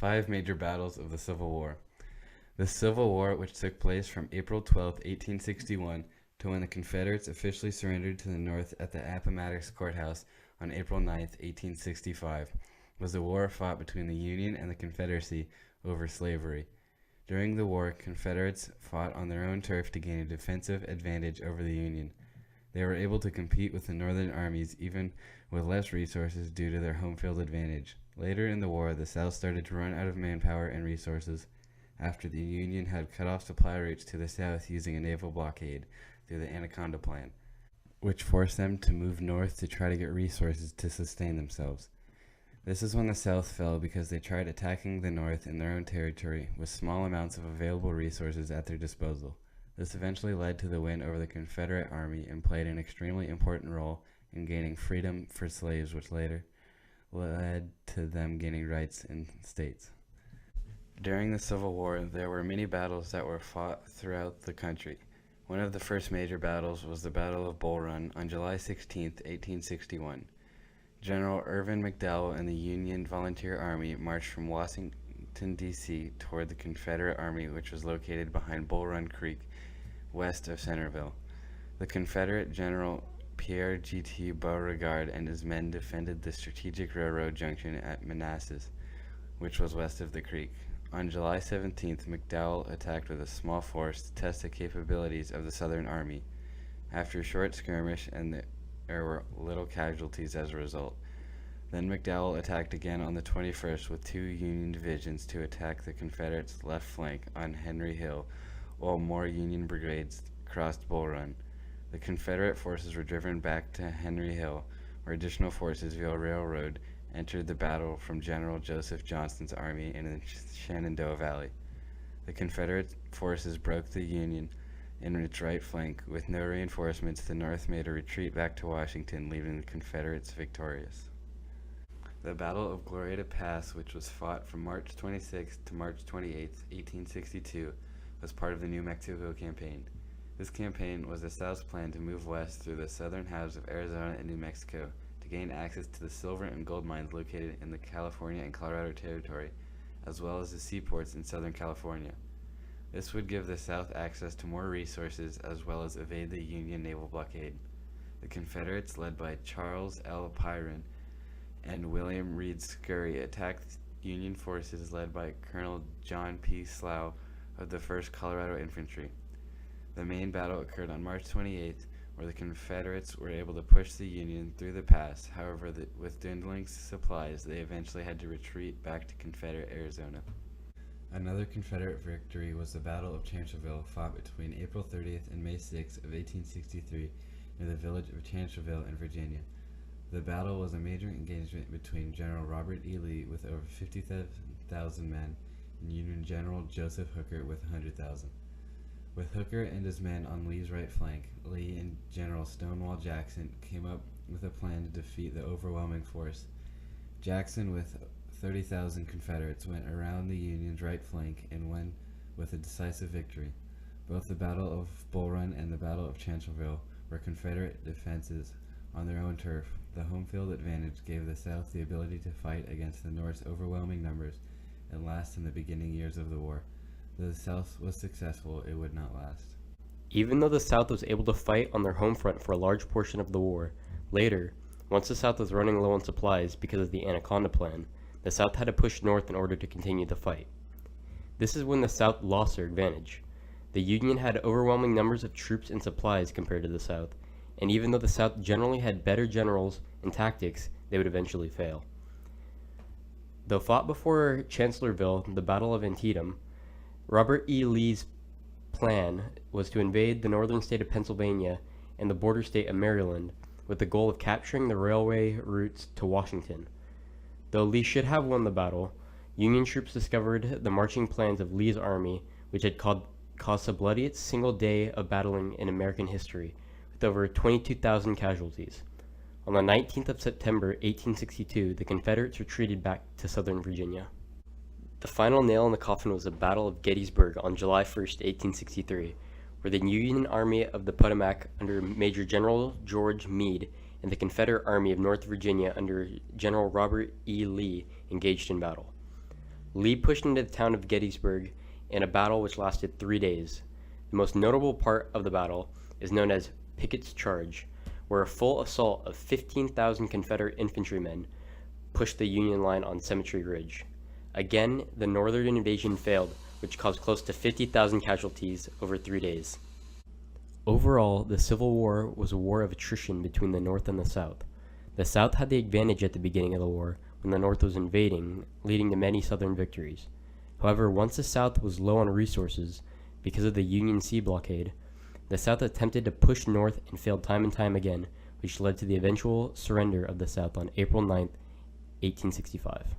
5 major battles of the Civil War. The Civil War, which took place from April 12, 1861, to when the Confederates officially surrendered to the North at the Appomattox Courthouse on April 9, 1865, was a war fought between the Union and the Confederacy over slavery. During the war, Confederates fought on their own turf to gain a defensive advantage over the Union. They were able to compete with the Northern armies even with less resources due to their home field advantage. Later in the war, the South started to run out of manpower and resources after the Union had cut off supply routes to the South using a naval blockade through the Anaconda Plan, which forced them to move north to try to get resources to sustain themselves. This is when the South fell because they tried attacking the North in their own territory with small amounts of available resources at their disposal. This eventually led to the win over the Confederate Army and played an extremely important role in gaining freedom for slaves, which later led to them gaining rights in states. During the Civil War, there were many battles that were fought throughout the country. One of the first major battles was the Battle of Bull Run on July 16, 1861. General Irvin McDowell and the Union Volunteer Army marched from Washington, D.C. toward the Confederate Army, which was located behind Bull Run Creek, west of Centerville. The Confederate General Pierre G.T. Beauregard and his men defended the strategic railroad junction at Manassas, which was west of the creek. On July 17th, McDowell attacked with a small force to test the capabilities of the Southern Army. After a short skirmish, there were little casualties as a result. Then McDowell attacked again on the 21st with 2 Union divisions to attack the Confederates' left flank on Henry Hill, while more Union brigades crossed Bull Run. The Confederate forces were driven back to Henry Hill, where additional forces via railroad entered the battle from General Joseph Johnston's army in the Shenandoah Valley. The Confederate forces broke the Union in its right flank. With no reinforcements, the North made a retreat back to Washington, leaving the Confederates victorious. The Battle of Glorieta Pass, which was fought from March 26 to March 28, 1862, was part of the New Mexico Campaign. This campaign was the South's plan to move west through the southern halves of Arizona and New Mexico to gain access to the silver and gold mines located in the California and Colorado Territory, as well as the seaports in Southern California. This would give the South access to more resources as well as evade the Union naval blockade. The Confederates, led by Charles L. Pyron and William Reed Scurry, attacked Union forces led by Colonel John P. Slough of the 1st Colorado Infantry. The main battle occurred on March 28th, where the Confederates were able to push the Union through the pass. However, with dwindling supplies, they eventually had to retreat back to Confederate Arizona. Another Confederate victory was the Battle of Chancellorsville, fought between April 30th and May 6th of 1863 near the village of Chancellorsville in Virginia. The battle was a major engagement between General Robert E. Lee with over 50,000 men and Union General Joseph Hooker with 100,000. With Hooker and his men on Lee's right flank, Lee and General Stonewall Jackson came up with a plan to defeat the overwhelming force. Jackson, with 30,000 Confederates, went around the Union's right flank and won with a decisive victory. Both the Battle of Bull Run and the Battle of Chancellorsville were Confederate defenses on their own turf. The home field advantage gave the South the ability to fight against the North's overwhelming numbers and last in the beginning years of the war. Though the South was successful, it would not last. Even though the South was able to fight on their home front for a large portion of the war, later, once the South was running low on supplies because of the Anaconda Plan, the South had to push north in order to continue the fight. This is when the South lost their advantage. The Union had overwhelming numbers of troops and supplies compared to the South, and even though the South generally had better generals and tactics, they would eventually fail. Though fought before Chancellorsville, the Battle of Antietam, Robert E. Lee's plan was to invade the northern state of Pennsylvania and the border state of Maryland with the goal of capturing the railway routes to Washington. Though Lee should have won the battle, Union troops discovered the marching plans of Lee's army, which had caused the bloodiest single day of battling in American history, with over 22,000 casualties. On the 19th of September 1862, the Confederates retreated back to southern Virginia. The final nail in the coffin was the Battle of Gettysburg on July 1st, 1863, where the Union Army of the Potomac under Major General George Meade and the Confederate Army of North Virginia under General Robert E. Lee engaged in battle. Lee pushed into the town of Gettysburg in a battle which lasted 3 days. The most notable part of the battle is known as Pickett's Charge, where a full assault of 15,000 Confederate infantrymen pushed the Union line on Cemetery Ridge. Again, the northern invasion failed, which caused close to 50,000 casualties over 3 days. Overall, the Civil War was a war of attrition between the North and the South. The South had the advantage at the beginning of the war, when the North was invading, leading to many Southern victories. However, once the South was low on resources because of the Union sea blockade, the South attempted to push north and failed time and time again, which led to the eventual surrender of the South on April 9, 1865.